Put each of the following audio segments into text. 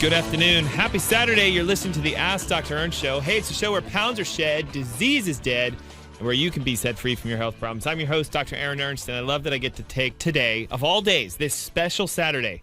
Good afternoon. Happy Saturday. You're listening to the Ask Dr. Ernst Show. Hey, it's a show where pounds are shed, disease is dead, and where you can be set free from your health problems. I'm your host, Dr. Aaron Ernst, and I love that I get to take today, of all days, this special Saturday,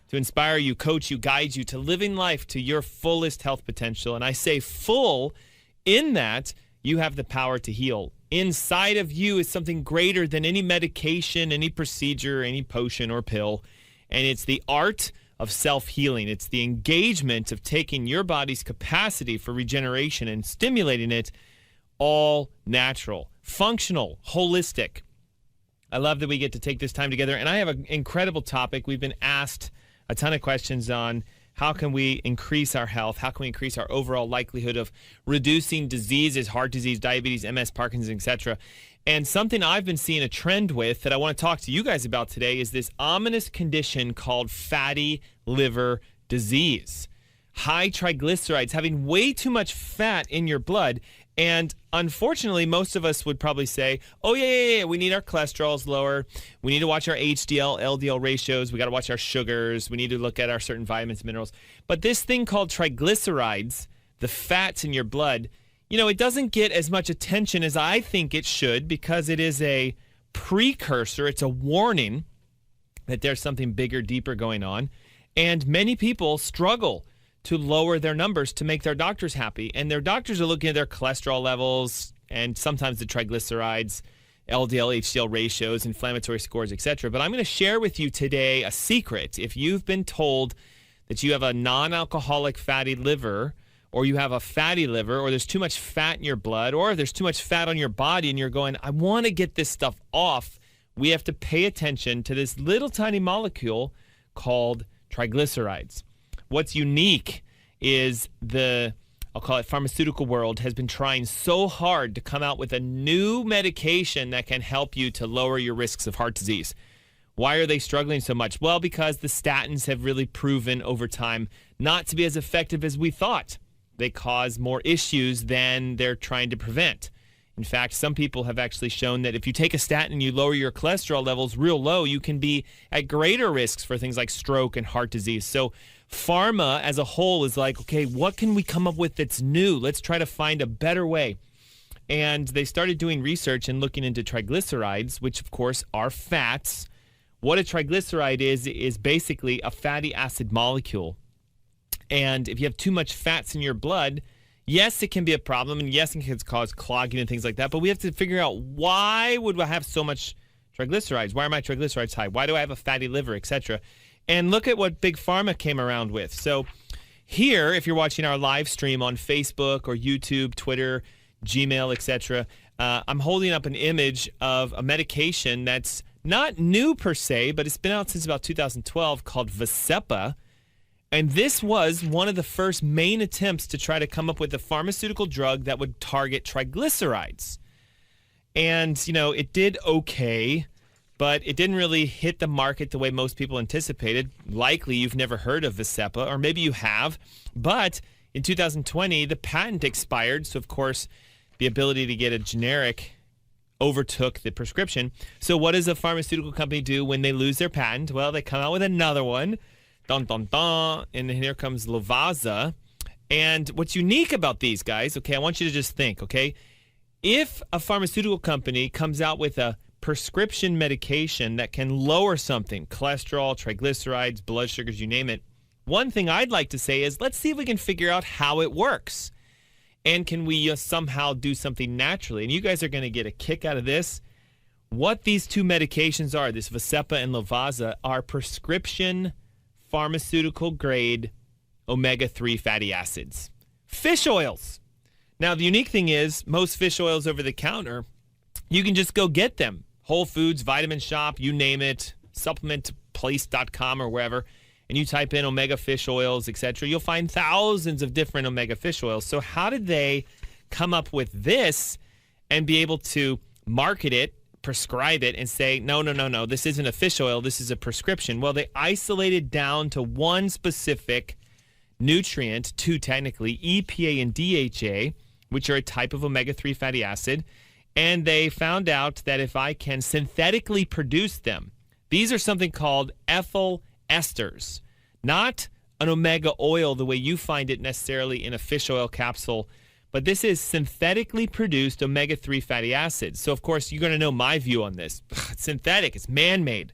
to inspire you, coach you, guide you to living life to your fullest health potential. And I say full in that you have the power to heal. Inside of you is something greater than any medication, any procedure, any potion or pill, and it's the art of self-healing. It's the engagement of taking your body's capacity for regeneration and stimulating it all natural, functional, holistic. I love that we get to take this time together, and I have an incredible topic. We've been asked a ton of questions on how can we increase our health, how can we increase our overall likelihood of reducing diseases, heart disease, diabetes, MS, Parkinson's, etc. And something I've been seeing a trend with that I want to talk to you guys about today is this ominous condition called fatty liver disease. High triglycerides, having way too much fat in your blood. And unfortunately, most of us would probably say, oh, yeah, we need our cholesterols lower. We need to watch our HDL, LDL ratios. We got to watch our sugars. We need to look at our certain vitamins, minerals. But this thing called triglycerides, the fats in your blood, you know, it doesn't get as much attention as I think it should because it is a precursor. It's a warning that there's something bigger, deeper going on. And many people struggle to lower their numbers to make their doctors happy. And their doctors are looking at their cholesterol levels and sometimes the triglycerides, LDL, HDL ratios, inflammatory scores, etc. But I'm going to share with you today a secret. If you've been told that you have a non-alcoholic fatty liver, or you have a fatty liver, or there's too much fat in your blood, or there's too much fat on your body and you're going, I want to get this stuff off, we have to pay attention to this little tiny molecule called triglycerides. What's unique is I'll call it pharmaceutical world, has been trying so hard to come out with a new medication that can help you to lower your risks of heart disease. Why are they struggling so much? Well, because the statins have really proven over time not to be as effective as we thought. They cause more issues than they're trying to prevent. In fact, some people have actually shown that if you take a statin and you lower your cholesterol levels real low, you can be at greater risks for things like stroke and heart disease. So pharma as a whole is like, okay, what can we come up with that's new? Let's try to find a better way. And they started doing research and looking into triglycerides, which of course are fats. What a triglyceride is basically a fatty acid molecule. And if you have too much fats in your blood, yes, it can be a problem, and yes, it can cause clogging and things like that, but we have to figure out why would I have so much triglycerides? Why are my triglycerides high? Why do I have a fatty liver, etc.? And look at what Big Pharma came around with. So here, if you're watching our live stream on Facebook or YouTube, Twitter, Gmail, etc., I'm holding up an image of a medication that's not new per se, but it's been out since about 2012 called Vascepa. And this was one of the first main attempts to try to come up with a pharmaceutical drug that would target triglycerides. And, you know, it did okay, but it didn't really hit the market the way most people anticipated. Likely you've never heard of Vascepa, or maybe you have. But in 2020, the patent expired. So, of course, the ability to get a generic overtook the prescription. So what does a pharmaceutical company do when they lose their patent? Well, they come out with another one. Dun, dun, dun. And here comes Lovaza. And what's unique about these guys, okay, I want you to just think, okay? If a pharmaceutical company comes out with a prescription medication that can lower something, cholesterol, triglycerides, blood sugars, you name it, one thing I'd like to say is let's see if we can figure out how it works. And can we somehow do something naturally? And you guys are going to get a kick out of this. What these two medications are, this Vascepa and Lovaza, are prescription pharmaceutical grade omega-3 fatty acids. Fish oils. Now, the unique thing is most fish oils over the counter, you can just go get them. Whole Foods, Vitamin Shop, you name it, supplementplace.com or wherever, and you type in omega fish oils, etc., you'll find thousands of different omega fish oils. So how did they come up with this and be able to market it, prescribe it, and say, no, this isn't a fish oil, this is a prescription? Well, they isolated down to one specific nutrient, two technically, EPA and DHA, which are a type of omega-3 fatty acid, and they found out that if I can synthetically produce them, these are something called ethyl esters, not an omega oil the way you find it necessarily in a fish oil capsule, but this is synthetically produced omega-3 fatty acids. So, of course, you're going to know my view on this. It's synthetic. It's man-made.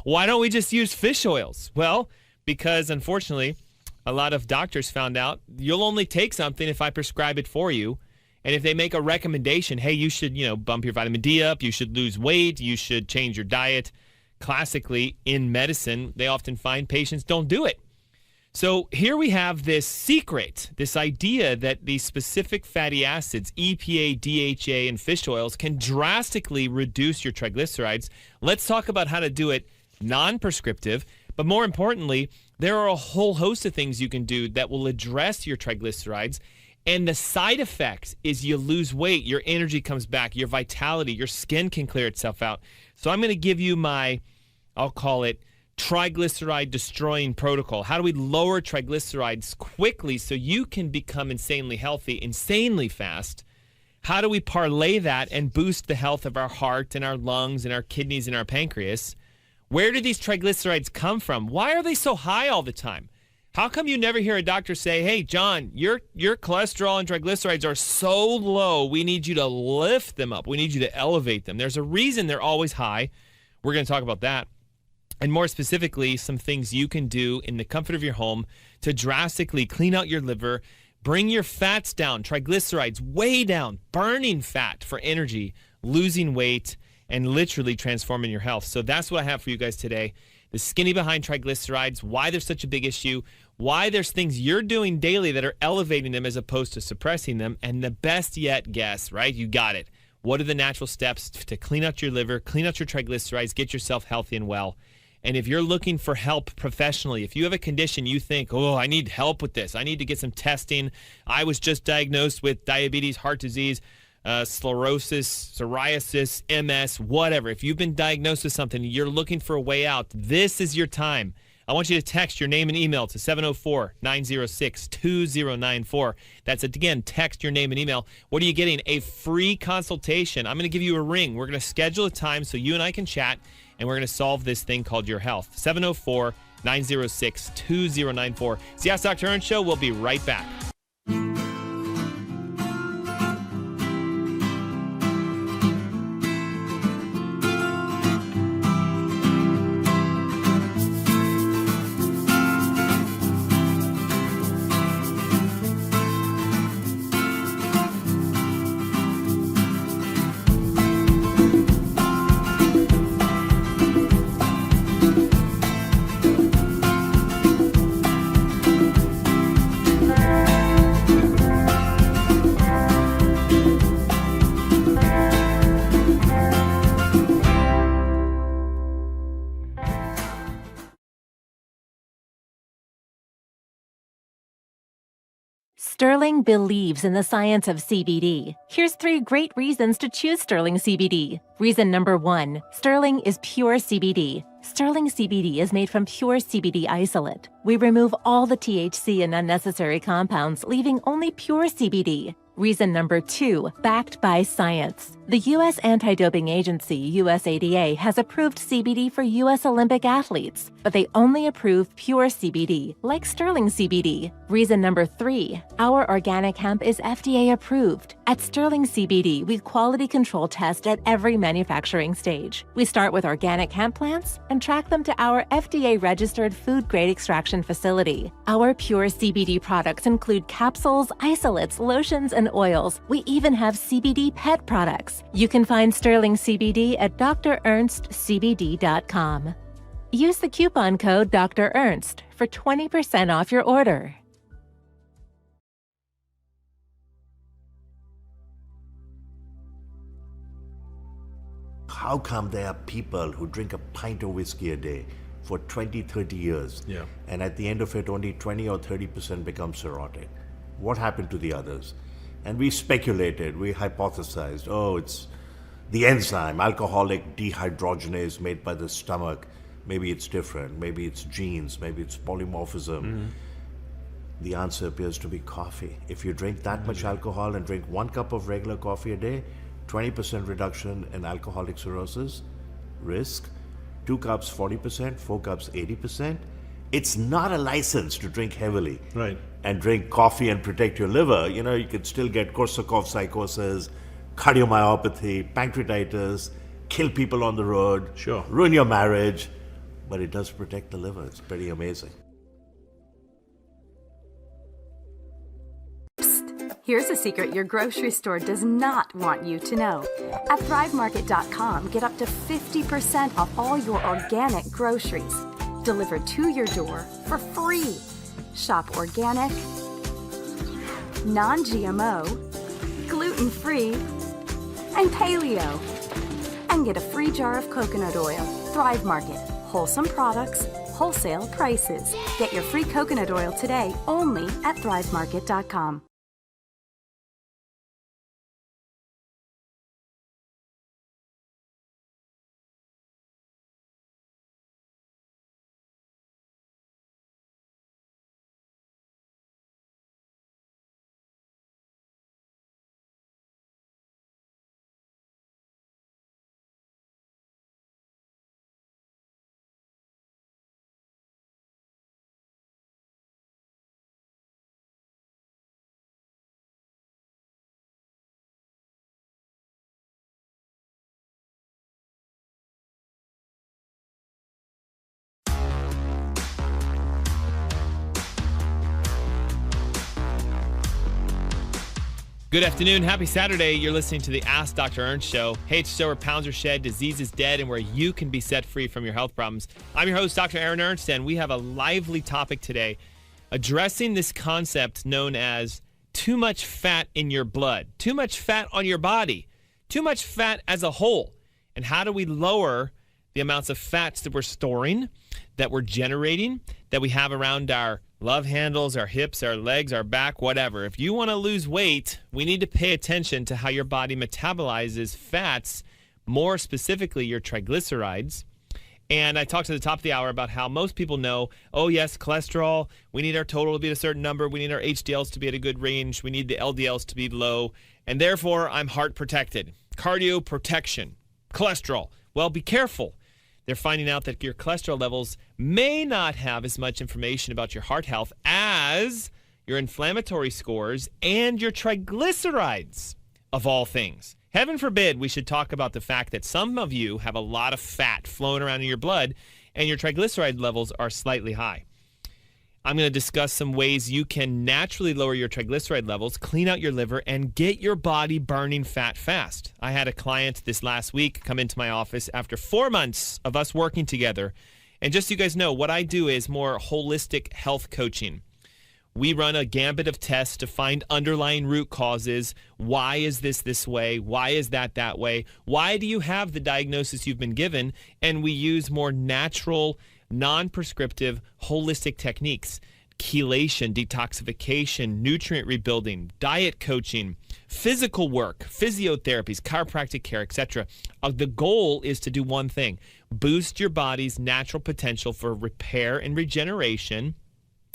Why don't we just use fish oils? Well, because, unfortunately, a lot of doctors found out you'll only take something if I prescribe it for you. And if they make a recommendation, hey, you should, bump your vitamin D up, you should lose weight, you should change your diet. Classically, in medicine, they often find patients don't do it. So here we have this secret, this idea that these specific fatty acids, EPA, DHA, and fish oils can drastically reduce your triglycerides. Let's talk about how to do it non-prescriptive, but more importantly, there are a whole host of things you can do that will address your triglycerides. And the side effect is you lose weight, your energy comes back, your vitality, your skin can clear itself out. So I'm going to give you my, I'll call it, triglyceride destroying protocol. How do we lower triglycerides quickly so you can become insanely healthy, insanely fast? How do we parlay that and boost the health of our heart and our lungs and our kidneys and our pancreas? Where do these triglycerides come from? Why are they so high all the time? How come you never hear a doctor say, hey, John, your cholesterol and triglycerides are so low, we need you to lift them up. We need you to elevate them. There's a reason they're always high. We're going to talk about that. And more specifically, some things you can do in the comfort of your home to drastically clean out your liver, bring your fats down, triglycerides way down, burning fat for energy, losing weight, and literally transforming your health. So that's what I have for you guys today. The skinny behind triglycerides, why they're such a big issue, why there's things you're doing daily that are elevating them as opposed to suppressing them, and the best yet guess, right? You got it. What are the natural steps to clean out your liver, clean out your triglycerides, get yourself healthy and well? And if you're looking for help professionally, if you have a condition you think, oh, I need help with this, I need to get some testing, I was just diagnosed with diabetes, heart disease, sclerosis, psoriasis, MS, whatever. If you've been diagnosed with something, you're looking for a way out, this is your time. I want you to text your name and email to 704-906-2094. That's it again, text your name and email. What are you getting? A free consultation. I'm going to give you a ring. We're going to schedule a time so you and I can chat, and we're going to solve this thing called your health. 704-906-2094. It's the Ask Dr. Ernst Show. We'll be right back. Sterling believes in the science of CBD. Here's 3 great reasons to choose Sterling CBD. Reason number 1, Sterling is pure CBD. Sterling CBD is made from pure CBD isolate. We remove all the THC and unnecessary compounds, leaving only pure CBD. Reason number 2, backed by science. The U.S. Anti-Doping Agency, USADA, has approved CBD for U.S. Olympic athletes, but they only approve pure CBD, like Sterling CBD. Reason number 3, our organic hemp is FDA approved. At Sterling CBD, we quality control test at every manufacturing stage. We start with organic hemp plants and track them to our FDA-registered food-grade extraction facility. Our pure CBD products include capsules, isolates, lotions, and oils. We even have CBD pet products. You can find Sterling CBD at drernstscbd.com. Use the coupon code Dr. Ernst for 20% off your order. How come there are people who drink a pint of whiskey a day for 20, 30 years, and at the end of it only 20 or 30% become cirrhotic? What happened to the others? And we speculated, we hypothesized, oh, it's the enzyme, alcoholic dehydrogenase made by the stomach. Maybe it's different, maybe it's genes, maybe it's polymorphism. The answer appears to be coffee. If you drink that much alcohol and drink 1 cup of regular coffee a day, 20% reduction in alcoholic cirrhosis risk, 2 cups 40%, 4 cups 80%, It's not a license to drink heavily. Right. And drink coffee and protect your liver. You know, you could still get Korsakoff psychosis, cardiomyopathy, pancreatitis, kill people on the road, Sure. ruin your marriage, but it does protect the liver. It's pretty amazing. Here's a secret your grocery store does not want you to know. At ThriveMarket.com, get up to 50% off all your organic groceries delivered to your door for free. Shop organic, non-GMO, gluten-free, and paleo. And get a free jar of coconut oil. Thrive Market. Wholesome products, wholesale prices. Get your free coconut oil today only at ThriveMarket.com. Good afternoon. Happy Saturday. You're listening to the Ask Dr. Ernst show. Hey, it's a show where pounds are shed, disease is dead, and where you can be set free from your health problems. I'm your host, Dr. Aaron Ernst, and we have a lively topic today addressing this concept known as too much fat in your blood, too much fat on your body, too much fat as a whole. And how do we lower the amounts of fats that we're storing, that we're generating, that we have around our love handles, our hips, our legs, our back, whatever. If you want to lose weight, we need to pay attention to how your body metabolizes fats, more specifically your triglycerides. And I talked at the top of the hour about how most people know, oh yes, cholesterol, we need our total to be at a certain number, we need our HDLs to be at a good range, we need the LDLs to be low, and therefore I'm heart protected. Cardio protection, cholesterol. Well, be careful. They're finding out that your cholesterol levels may not have as much information about your heart health as your inflammatory scores and your triglycerides, of all things. Heaven forbid we should talk about the fact that some of you have a lot of fat flowing around in your blood and your triglyceride levels are slightly high. I'm going to discuss some ways you can naturally lower your triglyceride levels, clean out your liver, and get your body burning fat fast. I had a client this last week come into my office after 4 months of us working together. And just so you guys know, what I do is more holistic health coaching. We run a gambit of tests to find underlying root causes. Why is this way? Why is that way? Why do you have the diagnosis you've been given? And we use more natural, non-prescriptive, holistic techniques, chelation, detoxification, nutrient rebuilding, diet coaching, physical work, physiotherapies, chiropractic care, etc. The goal is to do one thing: boost your body's natural potential for repair and regeneration,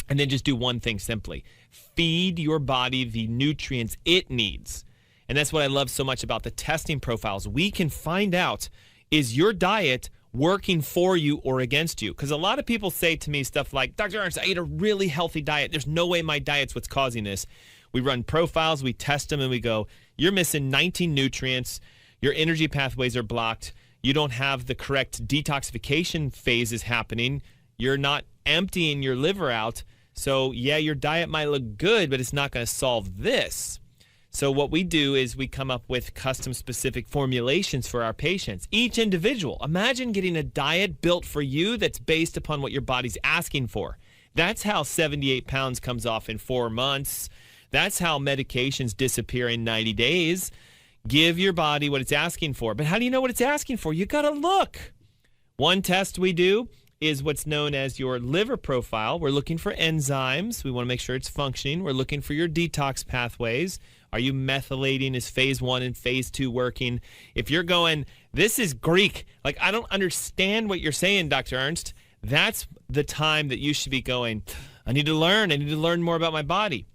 and then just do one thing simply: feed your body the nutrients it needs. And that's what I love so much about the testing profiles. We can find out, is your diet working for you or against you? Because a lot of people say to me stuff like, Dr. Ernst, I eat a really healthy diet. There's no way my diet's what's causing this. We run profiles, we test them, and we go, you're missing 19 nutrients. Your energy pathways are blocked. You don't have the correct detoxification phases happening. You're not emptying your liver out. So, yeah, your diet might look good, but it's not going to solve this. So what we do is we come up with custom-specific formulations for our patients, each individual. Imagine getting a diet built for you that's based upon what your body's asking for. That's how 78 pounds comes off in 4 months. That's how medications disappear in 90 days. Give your body what it's asking for. But how do you know what it's asking for? You got to look. One test we do is what's known as your liver profile. We're looking for enzymes. We want to make sure it's functioning. We're looking for your detox pathways. Are you methylating? Is phase 1 and phase 2 working? If you're going, this is Greek, like I don't understand what you're saying, Dr. Ernst, that's the time that you should be going, I need to learn more about my body.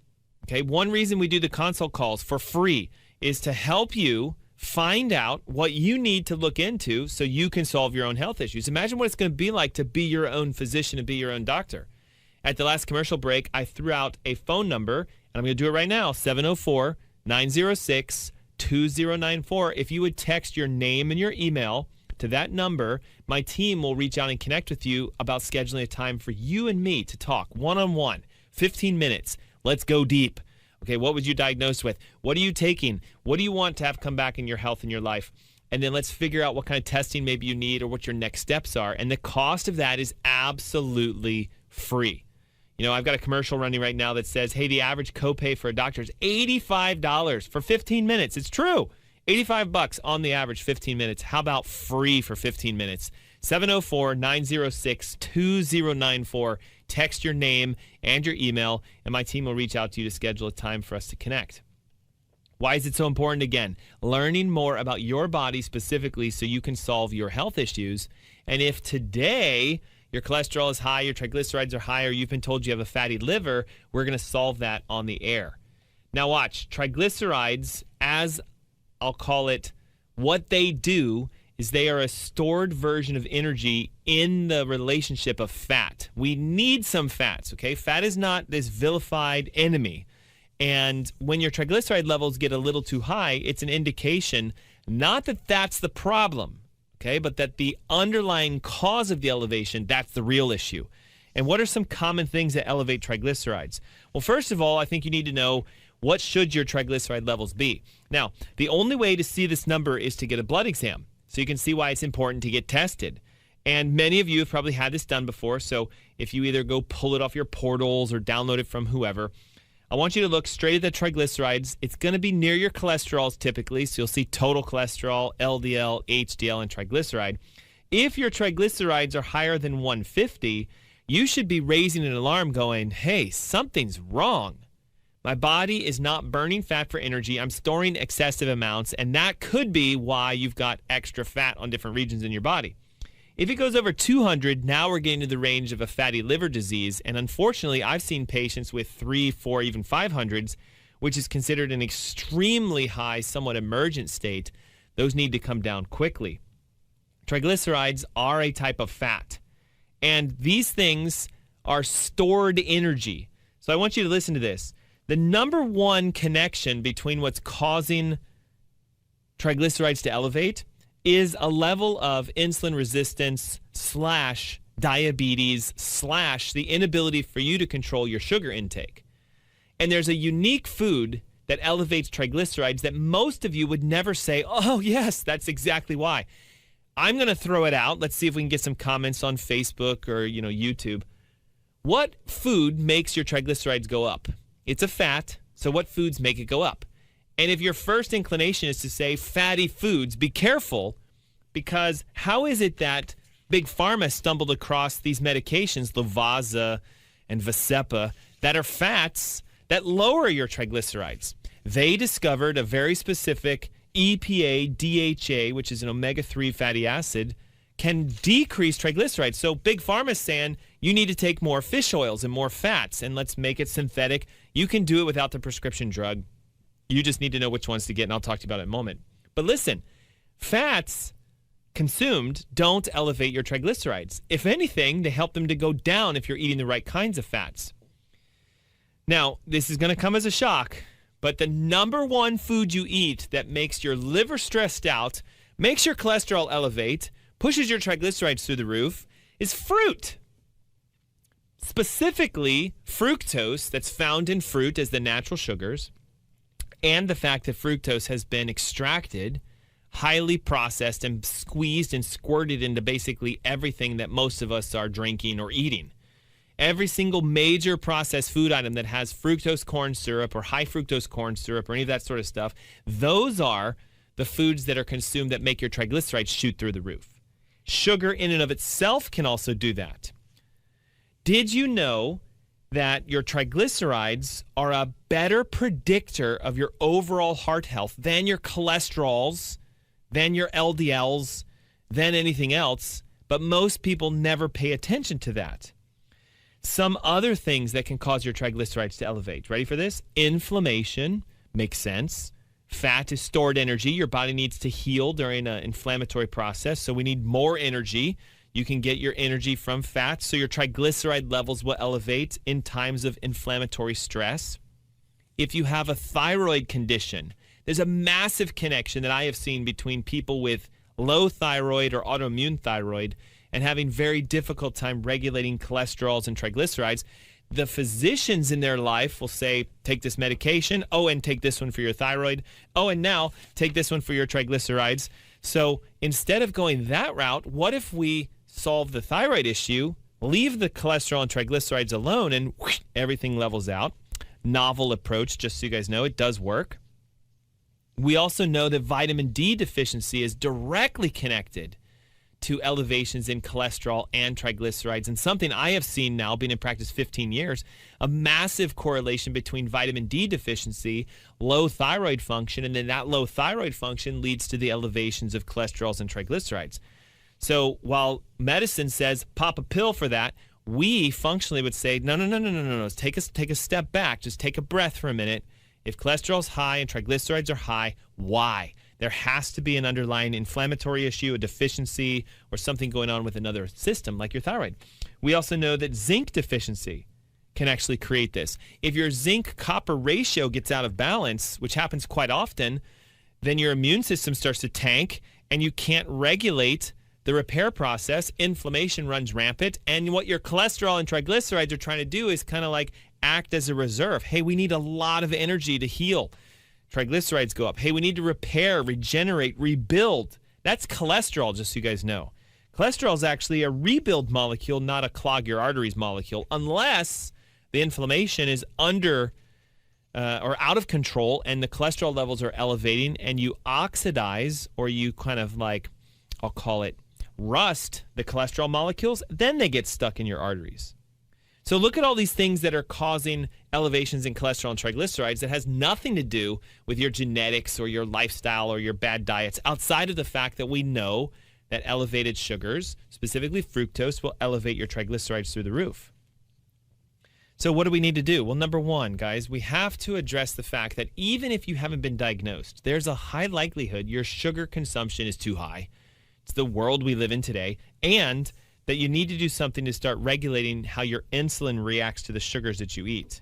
Okay, one reason we do the consult calls for free is to help you find out what you need to look into so you can solve your own health issues. Imagine what it's going to be like to be your own physician and be your own doctor. At the last commercial break, I threw out a phone number, and I'm going to do it right now, 704-906-2094. If you would text your name and your email to that number, my team will reach out and connect with you about scheduling a time for you and me to talk one-on-one, 15 minutes. Let's go deep. Okay, what was you diagnosed with? What are you taking? What do you want to have come back in your health and your life? And then let's figure out what kind of testing maybe you need or what your next steps are. And the cost of that is absolutely free. You know, I've got a commercial running right now that says, hey, the average copay for a doctor is $85 for 15 minutes. It's true. $85 on the average, 15 minutes. How about free for 15 minutes? 704-906-2094. Text your name and your email, and my team will reach out to you to schedule a time for us to connect. Why is it so important? Again, learning more about your body specifically so you can solve your health issues. And if today your cholesterol is high, your triglycerides are high, or you've been told you have a fatty liver, we're going to solve that on the air. Now watch, triglycerides, as I'll call it, what they do is they are a stored version of energy in the relationship of fat. We need some fats, okay? Fat is not this vilified enemy. And when your triglyceride levels get a little too high, it's an indication not that that's the problem, okay, but that the underlying cause of the elevation, that's the real issue. And what are some common things that elevate triglycerides? Well, first of all, I think you need to know what should your triglyceride levels be. Now, the only way to see this number is to get a blood exam, so you can see why it's important to get tested. And many of you have probably had this done before, so if you either go pull it off your portals or download it from whoever, I want you to look straight at the triglycerides. It's going to be near your cholesterols typically, so you'll see total cholesterol, LDL, HDL, and triglyceride. If your triglycerides are higher than 150, you should be raising an alarm going, hey, something's wrong. My body is not burning fat for energy. I'm storing excessive amounts, and that could be why you've got extra fat on different regions in your body. If it goes over 200, now we're getting to the range of a fatty liver disease, and unfortunately, I've seen patients with 3, 4, even 500s, which is considered an extremely high, somewhat emergent state. Those need to come down quickly. Triglycerides are a type of fat, and these things are stored energy. So I want you to listen to this. The number one connection between what's causing triglycerides to elevate is a level of insulin resistance / diabetes / the inability for you to control your sugar intake. And there's a unique food that elevates triglycerides that most of you would never say, oh, yes, that's exactly why. I'm going to throw it out. Let's see if we can get some comments on Facebook or, YouTube. What food makes your triglycerides go up? It's a fat, so what foods make it go up? And if your first inclination is to say fatty foods, be careful, because how is it that Big Pharma stumbled across these medications, Lovaza and Vascepa, that are fats that lower your triglycerides? They discovered a very specific EPA, DHA, which is an omega-3 fatty acid, can decrease triglycerides. So Big Pharma is saying you need to take more fish oils and more fats, and let's make it synthetic. You can do it without the prescription drug. You just need to know which ones to get, and I'll talk to you about it in a moment. But listen, fats consumed don't elevate your triglycerides. If anything, they help them to go down if you're eating the right kinds of fats. Now, this is going to come as a shock, but the number one food you eat that makes your liver stressed out, makes your cholesterol elevate, pushes your triglycerides through the roof, is fruit. Specifically, fructose that's found in fruit as the natural sugars, and the fact that fructose has been extracted, highly processed, and squeezed and squirted into basically everything that most of us are drinking or eating. Every single major processed food item that has fructose corn syrup or high fructose corn syrup or any of that sort of stuff, those are the foods that are consumed that make your triglycerides shoot through the roof. Sugar in and of itself can also do that. Did you know that your triglycerides are a better predictor of your overall heart health than your cholesterols, than your LDLs, than anything else? But most people never pay attention to that. Some other things that can cause your triglycerides to elevate. Ready for this? Inflammation makes sense. Fat is stored energy. Your body needs to heal during an inflammatory process, so we need more energy. You can get your energy from fats, so your triglyceride levels will elevate in times of inflammatory stress. If you have a thyroid condition, there's a massive connection that I have seen between people with low thyroid or autoimmune thyroid and having very difficult time regulating cholesterols and triglycerides. The physicians in their life will say, take this medication. Oh, and take this one for your thyroid. Oh, and now take this one for your triglycerides. So instead of going that route, what if we solve the thyroid issue, leave the cholesterol and triglycerides alone, and whoosh, everything levels out? Novel approach, just so you guys know, it does work. We also know that vitamin D deficiency is directly connected to elevations in cholesterol and triglycerides. And something I have seen now, being in practice 15 years, a massive correlation between vitamin D deficiency, low thyroid function, and then that low thyroid function leads to the elevations of cholesterols and triglycerides. So while medicine says pop a pill for that, we functionally would say, no. Take a step back. Just take a breath for a minute. If cholesterol's high and triglycerides are high, why? There has to be an underlying inflammatory issue, a deficiency, or something going on with another system like your thyroid. We also know that zinc deficiency can actually create this. If your zinc-copper ratio gets out of balance, which happens quite often, then your immune system starts to tank and you can't regulate the repair process. Inflammation runs rampant, and what your cholesterol and triglycerides are trying to do is kind of like act as a reserve. Hey, we need a lot of energy to heal. Triglycerides go up. Hey, we need to repair, regenerate, rebuild. That's cholesterol, just so you guys know. Cholesterol is actually a rebuild molecule, not a clog your arteries molecule, unless the inflammation is under or out of control and the cholesterol levels are elevating and you oxidize, or you kind of like, I'll call it, rust the cholesterol molecules, then they get stuck in your arteries. So look at all these things that are causing elevations in cholesterol and triglycerides that has nothing to do with your genetics or your lifestyle or your bad diets, outside of the fact that we know that elevated sugars, specifically fructose, will elevate your triglycerides through the roof. So what do we need to do? Well, number one, guys, we have to address the fact that even if you haven't been diagnosed, there's a high likelihood your sugar consumption is too high. It's the world we live in today, and that you need to do something to start regulating how your insulin reacts to the sugars that you eat.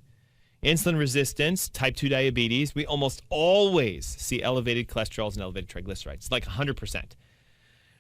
Insulin resistance, type 2 diabetes, we almost always see elevated cholesterols and elevated triglycerides. It's like 100%.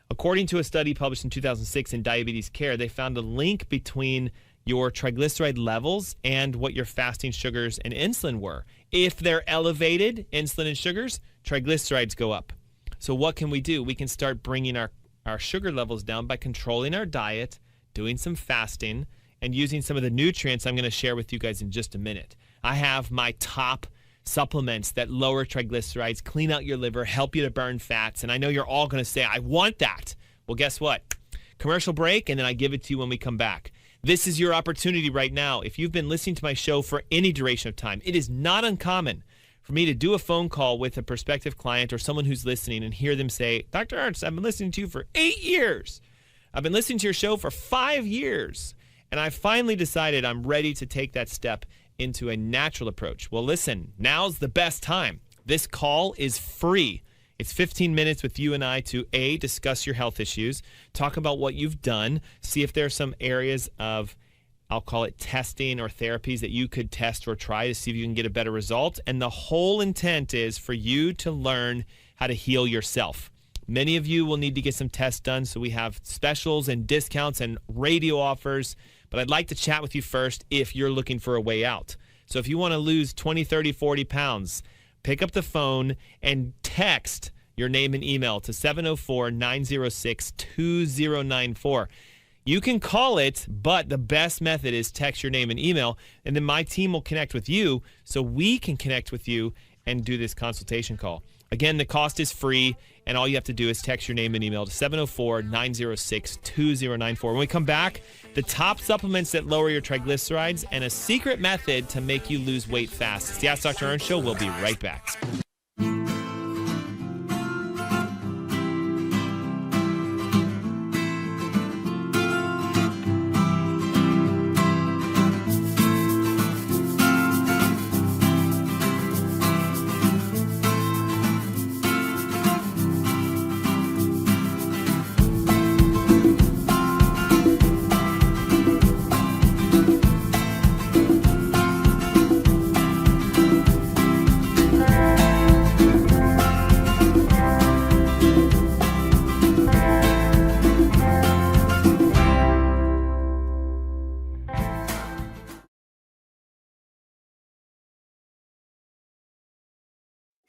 According to a study published in 2006 in Diabetes Care, they found a link between your triglyceride levels and what your fasting sugars and insulin were. If they're elevated, insulin and sugars, triglycerides go up. So what can we do? We can start bringing our sugar levels down by controlling our diet, doing some fasting, and using some of the nutrients I'm going to share with you guys in just a minute. I have my top supplements that lower triglycerides, clean out your liver, help you to burn fats, and I know you're all going to say, I want that. Well, guess what? Commercial break, and then I give it to you when we come back. This is your opportunity right now. If you've been listening to my show for any duration of time, it is not uncommon for me to do a phone call with a prospective client or someone who's listening and hear them say, Dr. Ernst, I've been listening to you for 8 years. I've been listening to your show for 5 years. And I finally decided I'm ready to take that step into a natural approach. Well, listen, now's the best time. This call is free. It's 15 minutes with you and I to A, discuss your health issues, talk about what you've done, see if there are some areas of, I'll call it testing or therapies that you could test or try to see if you can get a better result. And the whole intent is for you to learn how to heal yourself. Many of you will need to get some tests done, so we have specials and discounts and radio offers. But I'd like to chat with you first if you're looking for a way out. So if you want to lose 20, 30, 40 pounds, pick up the phone and text your name and email to 704-906-2094. You can call it, but the best method is text your name and email, and then my team will connect with you so we can connect with you and do this consultation call. Again, the cost is free, and all you have to do is text your name and email to 704-906-2094. When we come back, the top supplements that lower your triglycerides and a secret method to make you lose weight fast. It's the Ask Dr. Ernst Show. We'll be right back.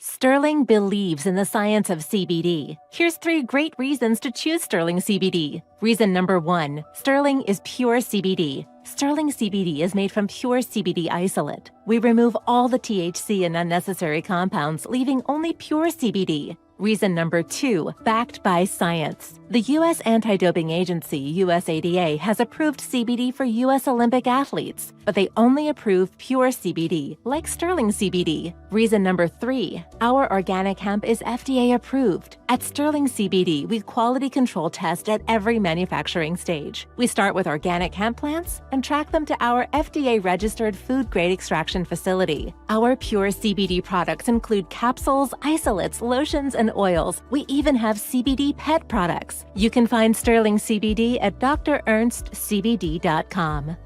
Sterling believes in the science of CBD. Here's 3 great reasons to choose Sterling CBD. Reason number 1, Sterling is pure CBD. Sterling CBD is made from pure CBD isolate. We remove all the THC and unnecessary compounds, leaving only pure CBD. Reason number 2, backed by science. The U.S. Anti-Doping Agency, USADA, has approved CBD for U.S. Olympic athletes, but they only approve pure CBD, like Sterling CBD. Reason number 3, our organic hemp is FDA approved. At Sterling CBD, we quality control test at every manufacturing stage. We start with organic hemp plants and track them to our FDA-registered food-grade extraction facility. Our pure CBD products include capsules, isolates, lotions, and oils. We even have CBD pet products. You can find Sterling CBD at drernstcbd.com.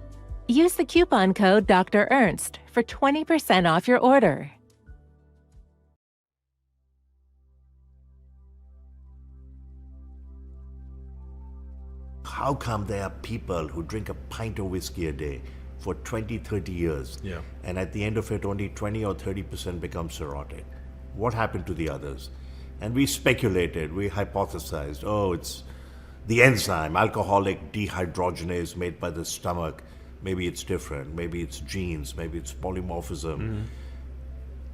Use the coupon code Dr. Ernst for 20% off your order. How come there are people who drink a pint of whiskey a day for 20, 30 years, and at the end of it, only 20 or 30% become cirrhotic? What happened to the others? And we speculated, we hypothesized, oh, it's the enzyme, alcoholic dehydrogenase made by the stomach. Maybe it's different. Maybe it's genes. Maybe it's polymorphism.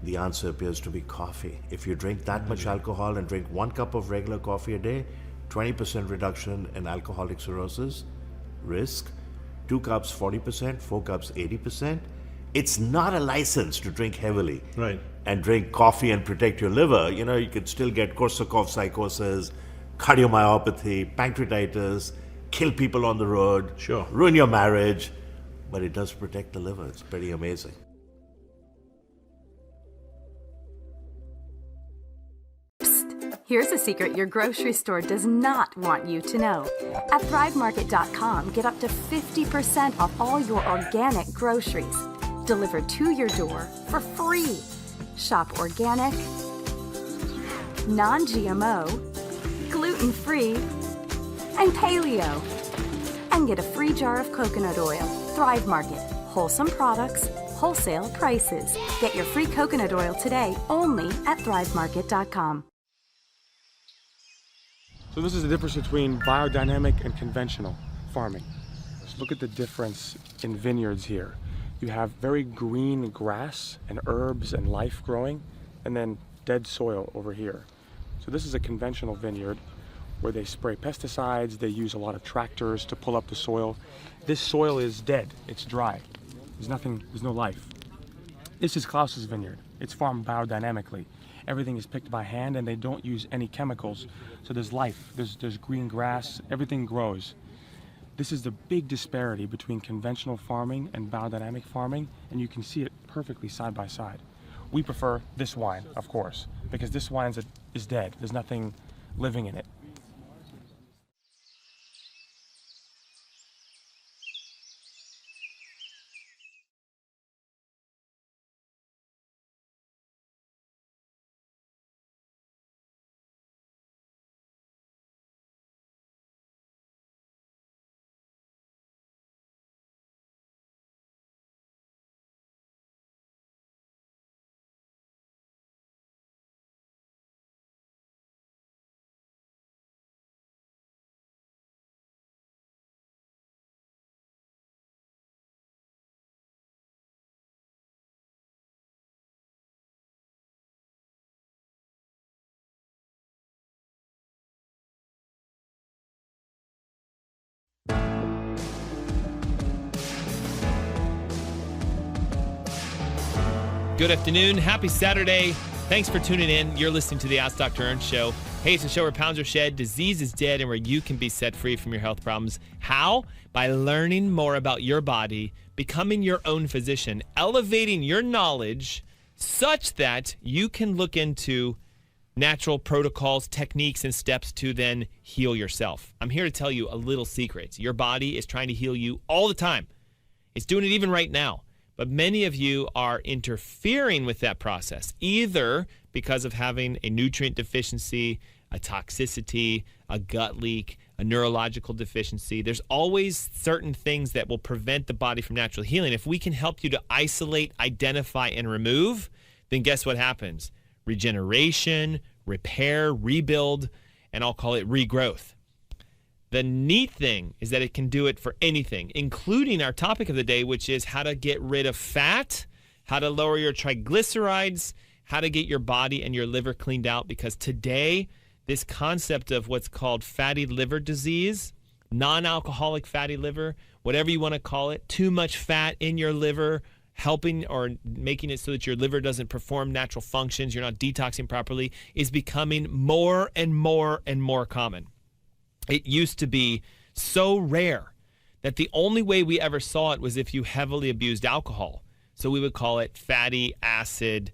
The answer appears to be coffee. If you drink that much alcohol and drink 1 cup of regular coffee a day, 20% reduction in alcoholic cirrhosis risk. 2 cups, 40%. 4 cups, 80%. It's not a license to drink heavily. Right. And drink coffee and protect your liver. You know, you could still get Korsakoff psychosis, cardiomyopathy, pancreatitis, kill people on the road, ruin your marriage, but it does protect the liver. It's pretty amazing. Here's a secret your grocery store does not want you to know. At ThriveMarket.com, get up to 50% off all your organic groceries delivered to your door for free. Shop organic, non-GMO, gluten-free, and paleo. And get a free jar of coconut oil. Thrive Market. Wholesome products, wholesale prices. Get your free coconut oil today only at ThriveMarket.com. So this is the difference between biodynamic and conventional farming. Just look at the difference in vineyards here. You have very green grass and herbs and life growing, and then dead soil over here. So this is a conventional vineyard where they spray pesticides, they use a lot of tractors to pull up the soil. This soil is dead, it's dry. There's nothing, there's no life. This is Klaus's vineyard. It's farmed biodynamically. Everything is picked by hand and they don't use any chemicals. So there's life, there's green grass, everything grows. This is the big disparity between conventional farming and biodynamic farming, and you can see it perfectly side by side. We prefer this wine, of course, because this wine is dead. There's nothing living in it. Good afternoon. Happy Saturday. Thanks for tuning in. You're listening to the Ask Dr. Ernst Show. Hey, it's a show where pounds are shed, disease is dead, and where you can be set free from your health problems. How? By learning more about your body, becoming your own physician, elevating your knowledge such that you can look into natural protocols, techniques, and steps to then heal yourself. I'm here to tell you a little secret. Your body is trying to heal you all the time. It's doing it even right now. But many of you are interfering with that process, either because of having a nutrient deficiency, a toxicity, a gut leak, a neurological deficiency. There's always certain things that will prevent the body from natural healing. If we can help you to isolate, identify, and remove, then guess what happens? regeneration, repair, rebuild, and I'll call it regrowth. The neat thing is that it can do it for anything, including our topic of the day, which is how to get rid of fat, how to lower your triglycerides, how to get your body and your liver cleaned out. Because today, this concept of what's called fatty liver disease, non-alcoholic fatty liver, whatever you want to call it, too much fat in your liver, helping or making it so that your liver doesn't perform natural functions, you're not detoxing properly, is becoming more and more and more common. It used to be so rare that the only way we ever saw it was if you heavily abused alcohol. So we would call it fatty acid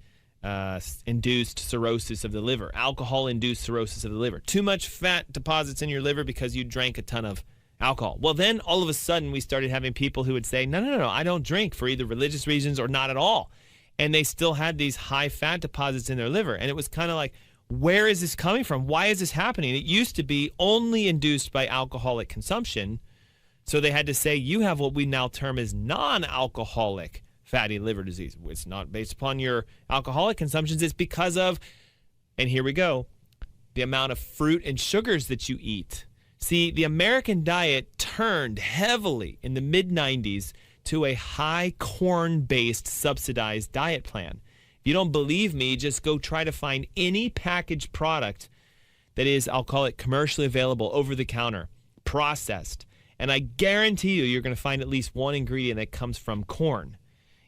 induced cirrhosis of the liver, alcohol-induced cirrhosis of the liver. Too much fat deposits in your liver because you drank a ton of alcohol. Well, then all of a sudden we started having people who would say, no, I don't drink for either religious reasons or not at all. And they still had these high fat deposits in their liver. And it was kind of like, where is this coming from? Why is this happening? It used to be only induced by alcoholic consumption. So they had to say, you have what we now term as non-alcoholic fatty liver disease. It's not based upon your alcoholic consumptions. It's because of, and here we go, the amount of fruit and sugars that you eat. See, the American diet turned heavily in the mid-90s to a high corn-based subsidized diet plan. If you don't believe me, just go try to find any packaged product that is, I'll call it commercially available, over-the-counter, processed. And I guarantee you're going to find at least one ingredient that comes from corn.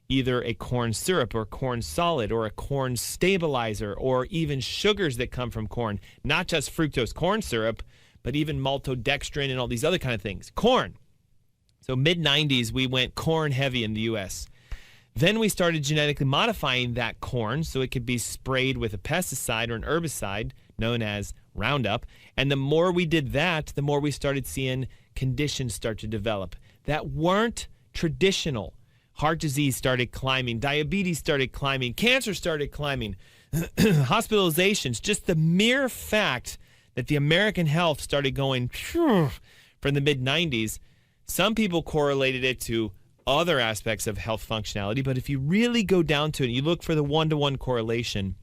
Either a corn syrup or corn solid or a corn stabilizer or even sugars that come from corn. Not just fructose corn syrup, but even maltodextrin and all these other kind of things. Corn. So mid-90s, we went corn heavy in the U.S. Then we started genetically modifying that corn so it could be sprayed with a pesticide or an herbicide known as Roundup. And the more we did that, the more we started seeing conditions start to develop that weren't traditional. Heart disease started climbing, diabetes started climbing, cancer started climbing, hospitalizations, just the mere fact that the American health started going from the mid-90s. Some people correlated it to other aspects of health functionality, but if you really go down to it, you look for the one-to-one correlation,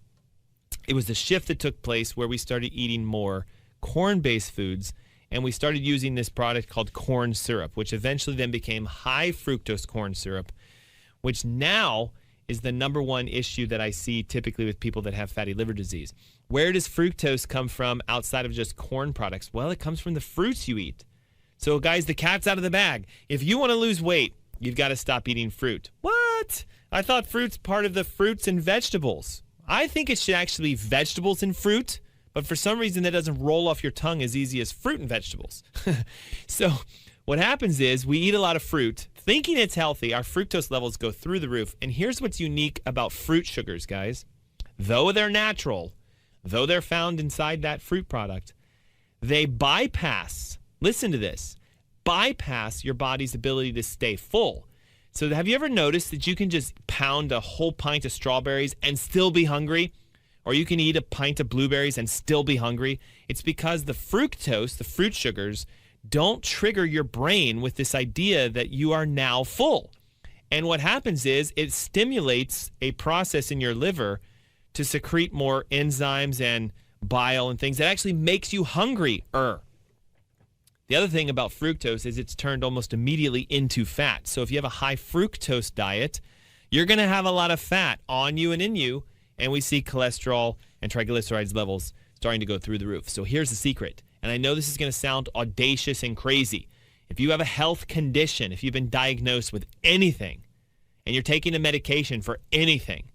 it was the shift that took place where we started eating more corn-based foods, and we started using this product called corn syrup, which eventually then became high fructose corn syrup, which now is the number one issue that I see typically with people that have fatty liver disease. Where does fructose come from outside of just corn products? Well, it comes from the fruits you eat. So guys, the cat's out of the bag. If you want to lose weight, you've got to stop eating fruit. What? I thought fruit's part of the fruits and vegetables. I think it should actually be vegetables and fruit, but for some reason that doesn't roll off your tongue as easy as fruit and vegetables. So what happens is we eat a lot of fruit, thinking it's healthy, our fructose levels go through the roof. And here's what's unique about fruit sugars, guys. Though they're natural, though they're found inside that fruit product, they bypass, listen to this, bypass your body's ability to stay full. So have you ever noticed that you can just pound a whole pint of strawberries and still be hungry? Or you can eat a pint of blueberries and still be hungry? It's because the fructose, the fruit sugars, don't trigger your brain with this idea that you are now full. And what happens is it stimulates a process in your liver to secrete more enzymes and bile and things that actually makes you hungrier. The other thing about fructose is it's turned almost immediately into fat. So if you have a high fructose diet, you're going to have a lot of fat on you and in you, and we see cholesterol and triglycerides levels starting to go through the roof. So here's the secret, and I know this is going to sound audacious and crazy. If you have a health condition, if you've been diagnosed with anything, and you're taking a medication for anything,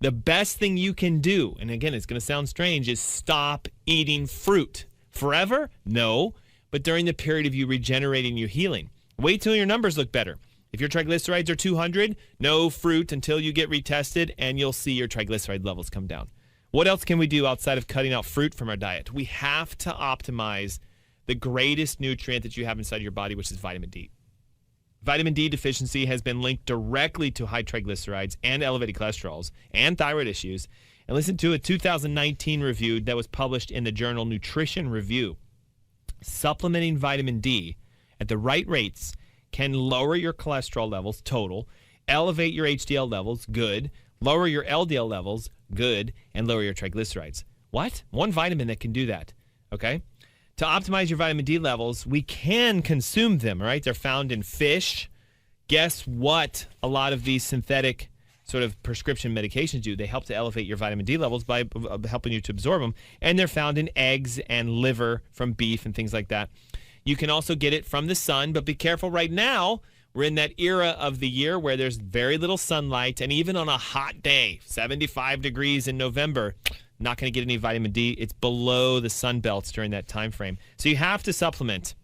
the best thing you can do, and again, it's going to sound strange, is stop eating fruit. Forever? No. But during the period of you regenerating, you healing. Wait till your numbers look better. If your triglycerides are 200, no fruit until you get retested, and you'll see your triglyceride levels come down. What else can we do outside of cutting out fruit from our diet? We have to optimize the greatest nutrient that you have inside your body, which is vitamin D. Vitamin D deficiency has been linked directly to high triglycerides and elevated cholesterols and thyroid issues. And listen to a 2019 review that was published in the journal Nutrition Review. Supplementing vitamin D at the right rates can lower your cholesterol levels, total, elevate your HDL levels, good, lower your LDL levels, good, and lower your triglycerides. What? One vitamin that can do that, okay? To optimize your vitamin D levels, we can consume them, right? They're found in fish. Guess what a lot of these synthetic sort of prescription medications do? They help to elevate your vitamin D levels by helping you to absorb them. And they're found in eggs and liver from beef and things like that. You can also get it from the sun, but be careful right now. We're in that era of the year where there's very little sunlight, and even on a hot day, 75 degrees in November, not going to get any vitamin D. It's below the sun belts during that time frame. So you have to supplement.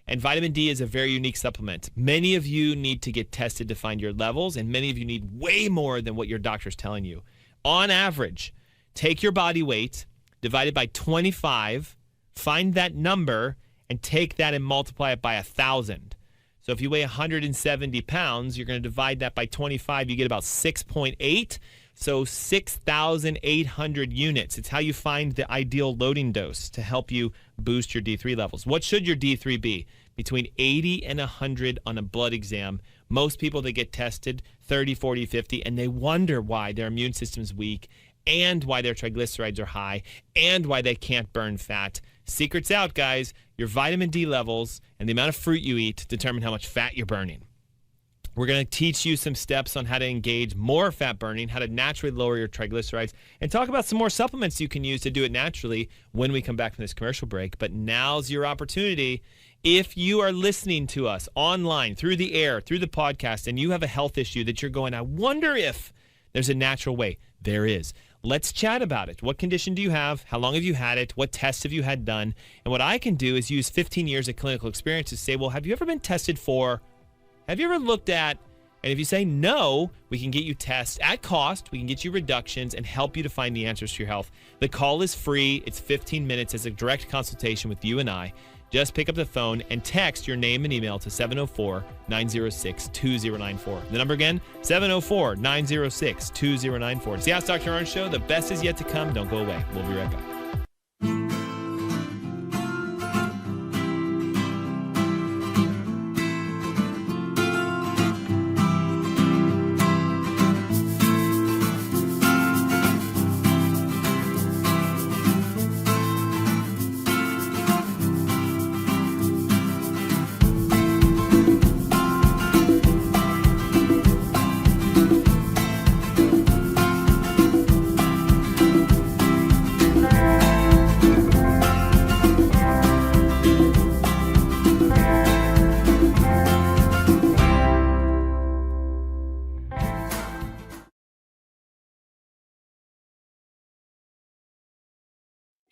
And vitamin D is a very unique supplement. Many of you need to get tested to find your levels, and many of you need way more than what your doctor's telling you. On average, take your body weight, divide it by 25, find that number, and take that and multiply it by 1,000. So if you weigh 170 pounds, you're going to divide that by 25. You get about 6.8. So 6,800 units. It's how you find the ideal loading dose to help you boost your D3 levels. What should your D3 be? Between 80 and 100 on a blood exam. Most people that get tested, 30, 40, 50, and they wonder why their immune system's weak and why their triglycerides are high and why they can't burn fat. Secret's out, guys. Your vitamin D levels and the amount of fruit you eat determine how much fat you're burning. We're going to teach you some steps on how to engage more fat burning, how to naturally lower your triglycerides, and talk about some more supplements you can use to do it naturally when we come back from this commercial break. But now's your opportunity. If you are listening to us online, through the air, through the podcast, and you have a health issue that you're going, I wonder if there's a natural way. There is. Let's chat about it. What condition do you have? How long have you had it? What tests have you had done? And what I can do is use 15 years of clinical experience to say, well, have you ever been tested for... Have you ever looked at, and if you say no, we can get you tests at cost, we can get you reductions and help you to find the answers to your health. The call is free. It's 15 minutes. It's a direct consultation with you and I. Just pick up the phone and text your name and email to 704-906-2094. The number again, 704-906-2094. It's the Ask Dr. Ernst Show. The best is yet to come. Don't go away. We'll be right back.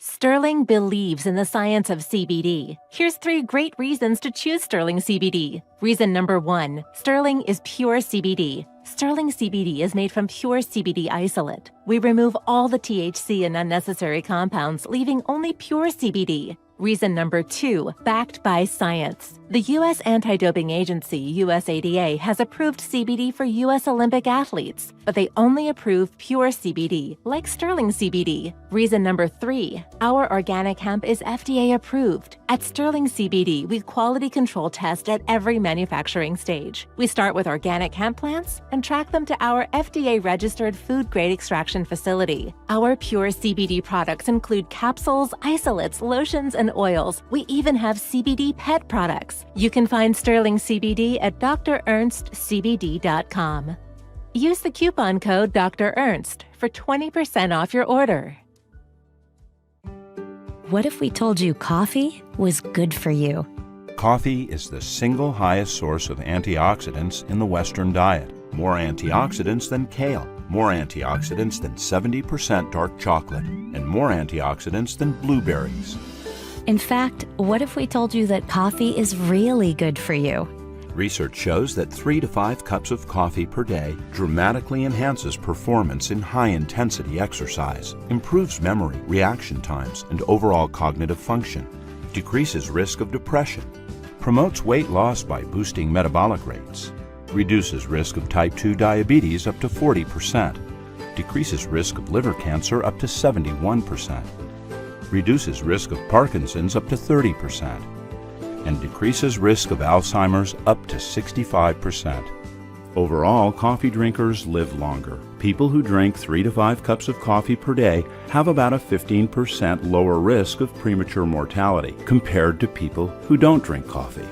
Sterling believes in the science of CBD. Here's 3 great reasons to choose Sterling CBD. Reason number 1, Sterling is pure CBD. Sterling CBD is made from pure CBD isolate. We remove all the THC and unnecessary compounds, leaving only pure CBD. Reason number 2, backed by science. The U.S. Anti-Doping Agency, USADA, has approved CBD for U.S. Olympic athletes, but they only approve pure CBD, like Sterling CBD. Reason number 3, our organic hemp is FDA approved. At Sterling CBD, we quality control test at every manufacturing stage. We start with organic hemp plants and track them to our FDA-registered food-grade extraction facility. Our pure CBD products include capsules, isolates, lotions, and oils. We even have CBD pet products. You can find Sterling CBD at drernstcbd.com. Use the coupon code Dr. Ernst for 20% off your order. What if we told you coffee was good for you? Coffee is the single highest source of antioxidants in the Western diet. More antioxidants than kale, more antioxidants than 70% dark chocolate, and more antioxidants than blueberries. In fact, what if we told you that coffee is really good for you? Research shows that 3 to 5 cups of coffee per day dramatically enhances performance in high-intensity exercise, improves memory, reaction times, and overall cognitive function, decreases risk of depression, promotes weight loss by boosting metabolic rates, reduces risk of type 2 diabetes up to 40%, decreases risk of liver cancer up to 71%, reduces risk of Parkinson's up to 30%, and decreases risk of Alzheimer's up to 65%. Overall, coffee drinkers live longer. People who drink 3 to 5 cups of coffee per day have about a 15% lower risk of premature mortality compared to people who don't drink coffee.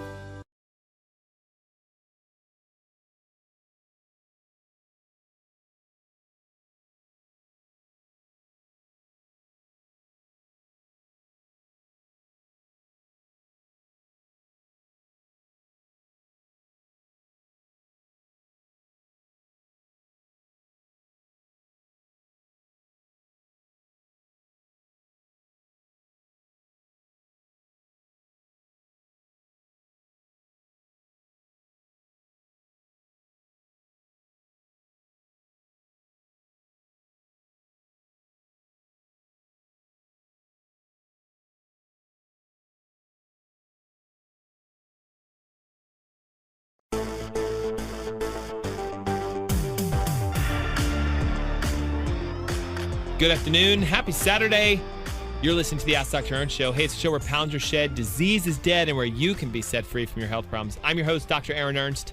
Good afternoon. Happy Saturday. You're listening to the Ask Dr. Ernst Show. Hey, it's a show where pounds are shed, disease is dead, and where you can be set free from your health problems. I'm your host, Dr. Aaron Ernst.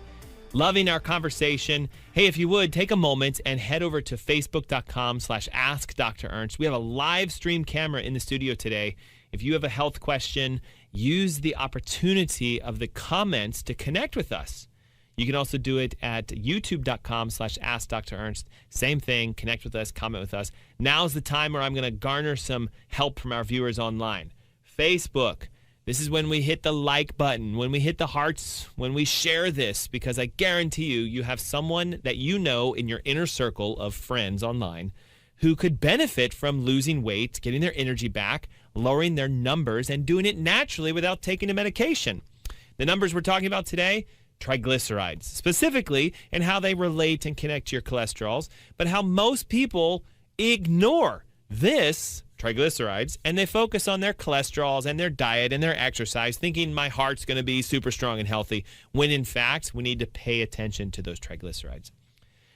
Loving our conversation. Hey, if you would, take a moment and head over to facebook.com/AskDrErnst. We have a live stream camera in the studio today. If you have a health question, use the opportunity of the comments to connect with us. You can also do it at youtube.com/AskDrErnst. Same thing. Connect with us, comment with us. Now's the time where I'm going to garner some help from our viewers online. Facebook. This is when we hit the like button, when we hit the hearts, when we share this, because I guarantee you, you have someone that you know in your inner circle of friends online who could benefit from losing weight, getting their energy back, lowering their numbers, and doing it naturally without taking a medication. The numbers we're talking about today: triglycerides, specifically, and how they relate and connect to your cholesterols, but how most people ignore this, triglycerides, and they focus on their cholesterols and their diet and their exercise, thinking my heart's going to be super strong and healthy, when in fact, we need to pay attention to those triglycerides.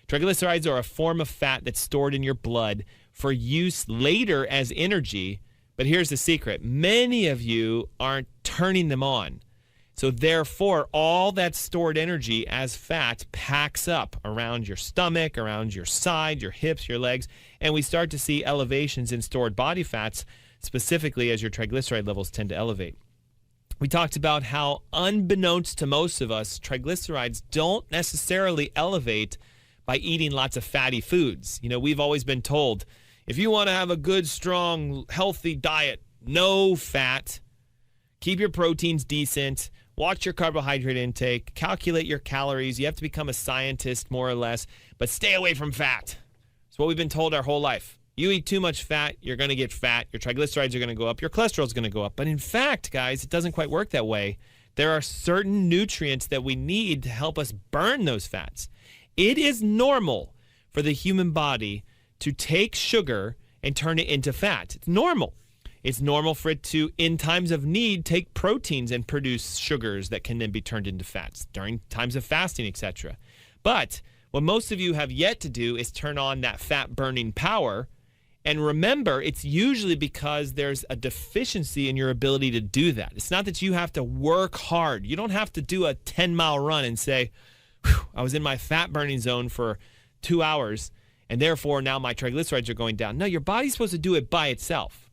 Triglycerides are a form of fat that's stored in your blood for use later as energy, but here's the secret. Many of you aren't turning them on. So therefore, all that stored energy as fat packs up around your stomach, around your side, your hips, your legs, and we start to see elevations in stored body fats, specifically as your triglyceride levels tend to elevate. We talked about how, unbeknownst to most of us, triglycerides don't necessarily elevate by eating lots of fatty foods. You know, we've always been told, if you want to have a good, strong, healthy diet, no fat, keep your proteins decent, watch your carbohydrate intake, calculate your calories. You have to become a scientist, more or less, but stay away from fat. It's what we've been told our whole life. You eat too much fat, you're going to get fat, your triglycerides are going to go up, your cholesterol is going to go up. But in fact, guys, it doesn't quite work that way. There are certain nutrients that we need to help us burn those fats. It is normal for the human body to take sugar and turn it into fat. It's normal. It's normal for it to, in times of need, take proteins and produce sugars that can then be turned into fats during times of fasting, etc. But what most of you have yet to do is turn on that fat-burning power. And remember, it's usually because there's a deficiency in your ability to do that. It's not that you have to work hard. You don't have to do a 10-mile run and say, I was in my fat-burning zone for 2 hours, and therefore now my triglycerides are going down. No, your body's supposed to do it by itself.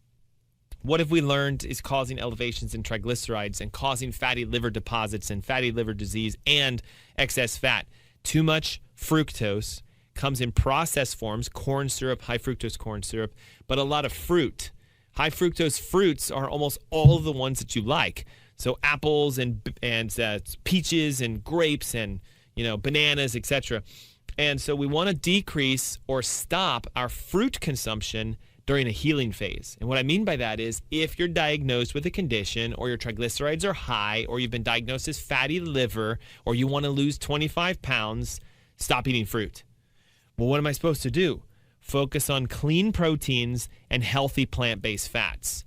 What have we learned is causing elevations in triglycerides and causing fatty liver deposits and fatty liver disease and excess fat? Too much fructose comes in processed forms, corn syrup, high fructose corn syrup, but a lot of fruit. High fructose fruits are almost all of the ones that you like. So apples and peaches and grapes and bananas, etc. And so we want to decrease or stop our fruit consumption during a healing phase. And what I mean by that is, if you're diagnosed with a condition, or your triglycerides are high, or you've been diagnosed as fatty liver, or you want to lose 25 pounds, stop eating fruit. Well, what am I supposed to do? Focus on clean proteins and healthy plant-based fats.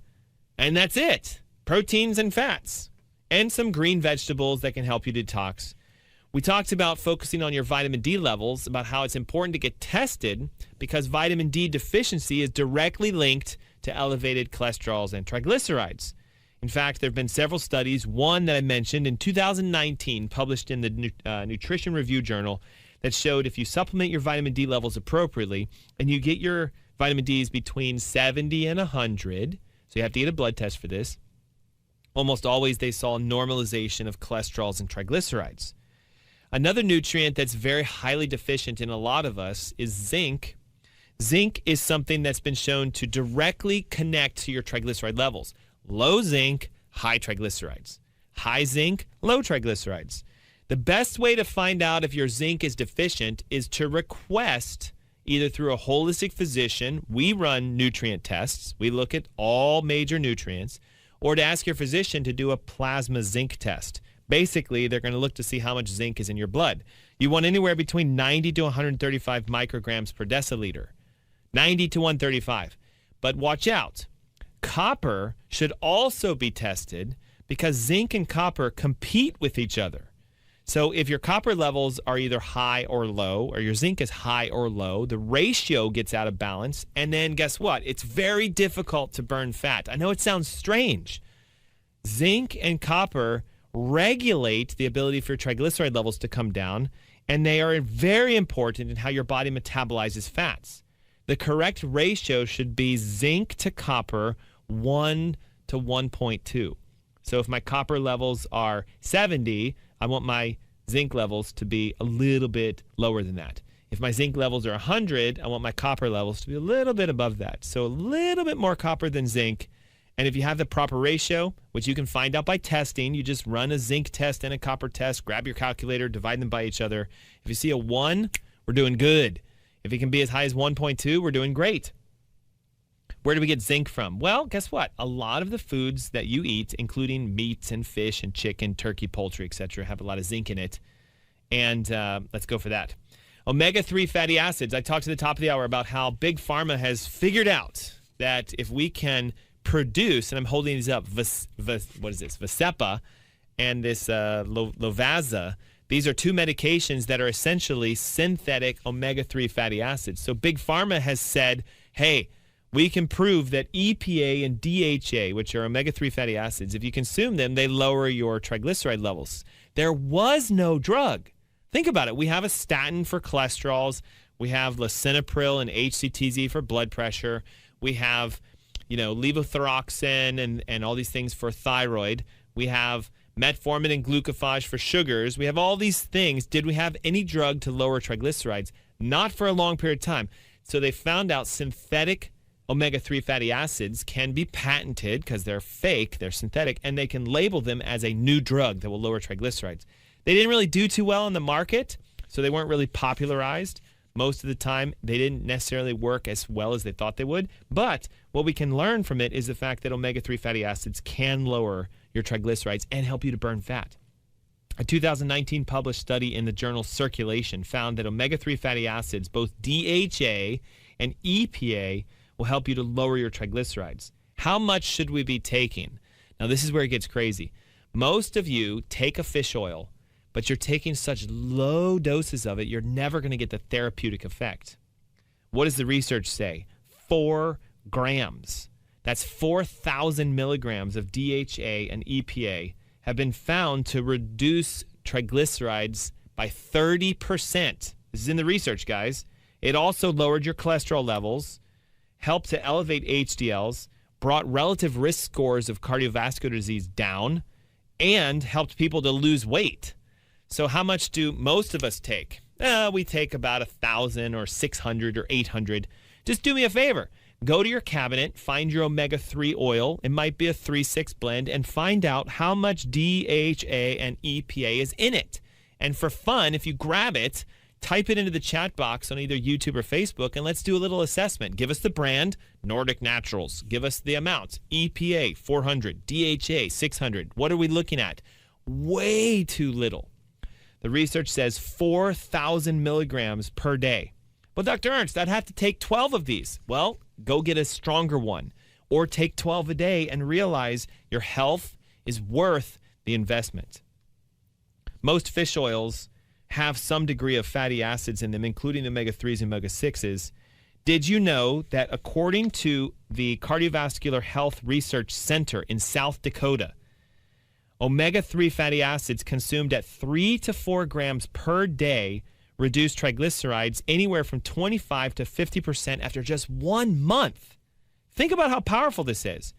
And that's it. Proteins and fats. And some green vegetables that can help you detox. We talked about focusing on your vitamin D levels, about how it's important to get tested because vitamin D deficiency is directly linked to elevated cholesterols and triglycerides. In fact, there have been several studies, one that I mentioned in 2019, published in the Nutrition Review Journal, that showed if you supplement your vitamin D levels appropriately and you get your vitamin Ds between 70 and 100, so you have to get a blood test for this, almost always they saw normalization of cholesterols and triglycerides. Another nutrient that's very highly deficient in a lot of us is zinc. Zinc is something that's been shown to directly connect to your triglyceride levels. Low zinc, high triglycerides. High zinc, low triglycerides. The best way to find out if your zinc is deficient is to request, either through a holistic physician, we run nutrient tests, we look at all major nutrients, or to ask your physician to do a plasma zinc test. Basically, they're going to look to see how much zinc is in your blood. You want anywhere between 90 to 135 micrograms per deciliter. 90 to 135. But watch out. Copper should also be tested because zinc and copper compete with each other. So if your copper levels are either high or low, or your zinc is high or low, the ratio gets out of balance. And then guess what? It's very difficult to burn fat. I know it sounds strange. Zinc and copper regulate the ability for your triglyceride levels to come down, and they are very important in how your body metabolizes fats. The correct ratio should be zinc to copper 1 to 1.2. So if my copper levels are 70, I want my zinc levels to be a little bit lower than that. If my zinc levels are 100, I want my copper levels to be a little bit above that. So a little bit more copper than zinc. And if you have the proper ratio, which you can find out by testing, you just run a zinc test and a copper test, grab your calculator, divide them by each other. If you see a 1, we're doing good. If it can be as high as 1.2, we're doing great. Where do we get zinc from? Well, guess what? A lot of the foods that you eat, including meats and fish and chicken, turkey, poultry, etc., have a lot of zinc in it. And let's go for that. Omega-3 fatty acids. I talked at the top of the hour about how Big Pharma has figured out that if we can produce, and I'm holding these up, Vascepa and this Lovaza, these are two medications that are essentially synthetic omega-3 fatty acids. So Big Pharma has said, hey, we can prove that EPA and DHA, which are omega-3 fatty acids, if you consume them, they lower your triglyceride levels. There was no drug. Think about it. We have a statin for cholesterols. We have lisinopril and HCTZ for blood pressure. We have, levothyroxine and all these things for thyroid. We have metformin and glucophage for sugars. We have all these things. Did we have any drug to lower triglycerides? Not for a long period of time. So they found out synthetic omega-3 fatty acids can be patented because they're fake, they're synthetic, and they can label them as a new drug that will lower triglycerides. They didn't really do too well in the market, so they weren't really popularized. Most of the time, they didn't necessarily work as well as they thought they would. But what we can learn from it is the fact that omega-3 fatty acids can lower your triglycerides and help you to burn fat. A 2019 published study in the journal Circulation found that omega-3 fatty acids, both DHA and EPA, will help you to lower your triglycerides. How much should we be taking? Now, this is where it gets crazy. Most of you take a fish oil, but you're taking such low doses of it, you're never going to get the therapeutic effect. What does the research say? 4 grams. That's 4,000 milligrams of DHA and EPA have been found to reduce triglycerides by 30%. This is in the research, guys. It also lowered your cholesterol levels, helped to elevate HDLs, brought relative risk scores of cardiovascular disease down, and helped people to lose weight. So how much do most of us take? We take about 1,000 or 600 or 800. Just do me a favor. Go to your cabinet, find your omega-3 oil. It might be a 3-6 blend, and find out how much DHA and EPA is in it. And for fun, if you grab it, type it into the chat box on either YouTube or Facebook, and let's do a little assessment. Give us the brand, Nordic Naturals. Give us the amounts, EPA 400, DHA 600. What are we looking at? Way too little. The research says 4,000 milligrams per day. Well, Dr. Ernst, I'd have to take 12 of these. Well, go get a stronger one, or take 12 a day and realize your health is worth the investment. Most fish oils have some degree of fatty acids in them, including omega-3s and omega-6s. Did you know that according to the Cardiovascular Health Research Center in South Dakota, omega-3 fatty acids consumed at 3 to 4 grams per day reduce triglycerides anywhere from 25 to 50% after just 1 month. Think about how powerful this is.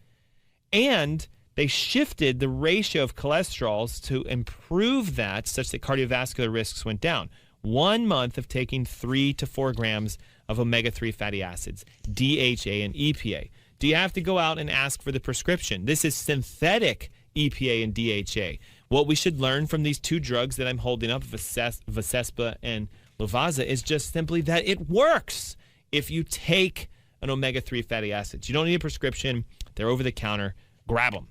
And they shifted the ratio of cholesterols to improve that such that cardiovascular risks went down. 1 month of taking 3 to 4 grams of omega-3 fatty acids, DHA and EPA. Do you have to go out and ask for the prescription? This is synthetic EPA and DHA. What we should learn from these two drugs that I'm holding up, Vascepa and Lovaza, is just simply that it works if you take an omega-3 fatty acids. You don't need a prescription. They're over the counter. Grab them.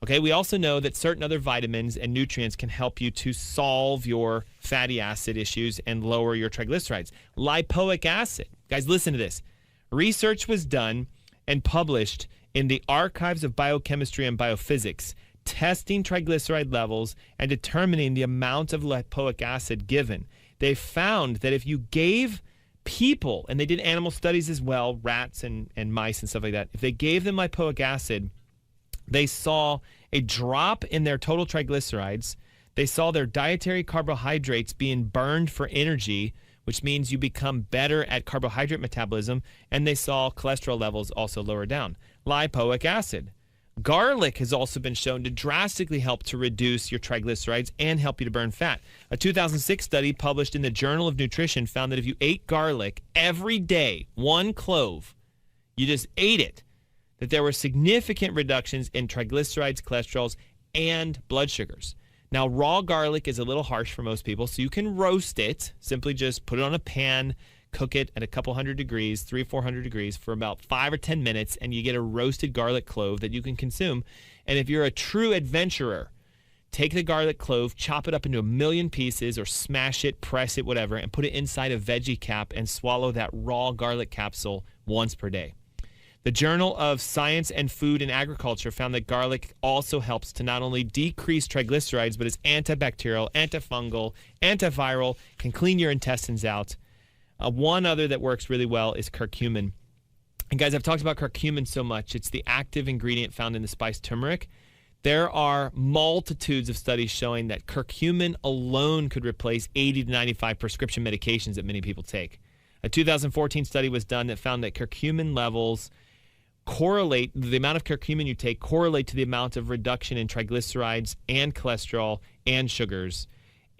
Okay, we also know that certain other vitamins and nutrients can help you to solve your fatty acid issues and lower your triglycerides. Lipoic acid. Guys, listen to this. Research was done and published in the Archives of Biochemistry and Biophysics, testing triglyceride levels and determining the amount of lipoic acid given. They found that if you gave people, and they did animal studies as well, rats and mice and stuff like that, if they gave them lipoic acid, they saw a drop in their total triglycerides. They saw their dietary carbohydrates being burned for energy, which means you become better at carbohydrate metabolism, and they saw cholesterol levels also lower down. Lipoic acid. Garlic has also been shown to drastically help to reduce your triglycerides and help you to burn fat. A 2006 study published in the Journal of Nutrition found that if you ate garlic every day, 1 clove, you just ate it, that there were significant reductions in triglycerides, cholesterols, and blood sugars. Now, raw garlic is a little harsh for most people, so you can roast it. Simply just put it on a pan, cook it at a couple hundred degrees, 300 or 400 degrees, for about 5 or 10 minutes, and you get a roasted garlic clove that you can consume. And if you're a true adventurer, take the garlic clove, chop it up into 1,000,000 pieces, or smash it, press it, whatever, and put it inside a veggie cap and swallow that raw garlic capsule once per day. The Journal of Science and Food and Agriculture found that garlic also helps to not only decrease triglycerides, but is antibacterial, antifungal, antiviral, can clean your intestines out. One other that works really well is curcumin. And guys, I've talked about curcumin so much. It's the active ingredient found in the spice turmeric. There are multitudes of studies showing that curcumin alone could replace 80 to 95 prescription medications that many people take. A 2014 study was done that found that curcumin levels correlate, the amount of curcumin you take correlate to the amount of reduction in triglycerides and cholesterol and sugars.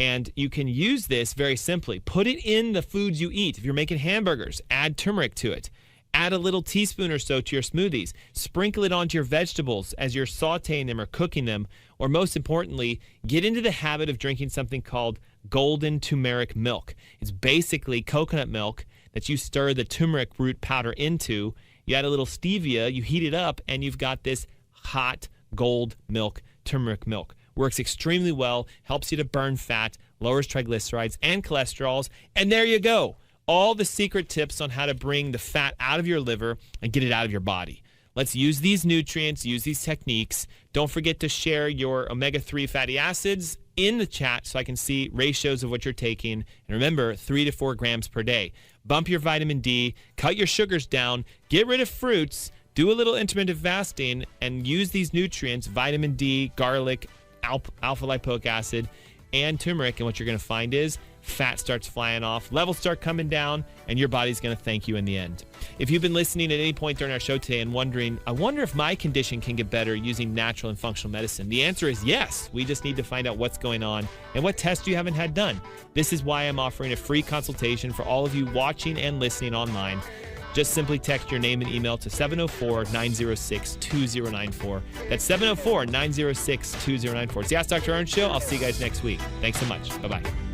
And you can use this very simply. Put it in the foods you eat. If you're making hamburgers, add turmeric to it. Add a little teaspoon or so to your smoothies. Sprinkle it onto your vegetables as you're sauteing them or cooking them. Or most importantly, get into the habit of drinking something called golden turmeric milk. It's basically coconut milk that you stir the turmeric root powder into. You add a little stevia, you heat it up, and you've got this hot gold milk, turmeric milk. Works extremely well, helps you to burn fat, lowers triglycerides and cholesterols, and there you go. All the secret tips on how to bring the fat out of your liver and get it out of your body. Let's use these nutrients, use these techniques. Don't forget to share your omega-3 fatty acids in the chat so I can see ratios of what you're taking. And remember, 3 to 4 grams per day. Bump your vitamin D, cut your sugars down, get rid of fruits, do a little intermittent fasting, and use these nutrients, vitamin D, garlic, alpha lipoic acid, and turmeric. And what you're going to find is fat starts flying off, levels start coming down, and your body's going to thank you in the end. If you've been listening at any point during our show today and wondering, I wonder if my condition can get better using natural and functional medicine, the answer is yes. We just need to find out what's going on and what tests you haven't had done. This is why I'm offering a free consultation for all of you watching and listening online. Just simply text your name and email to 704-906-2094. That's 704-906-2094. It's the Ask Dr. Ernst Show. I'll see you guys next week. Thanks so much. Bye-bye.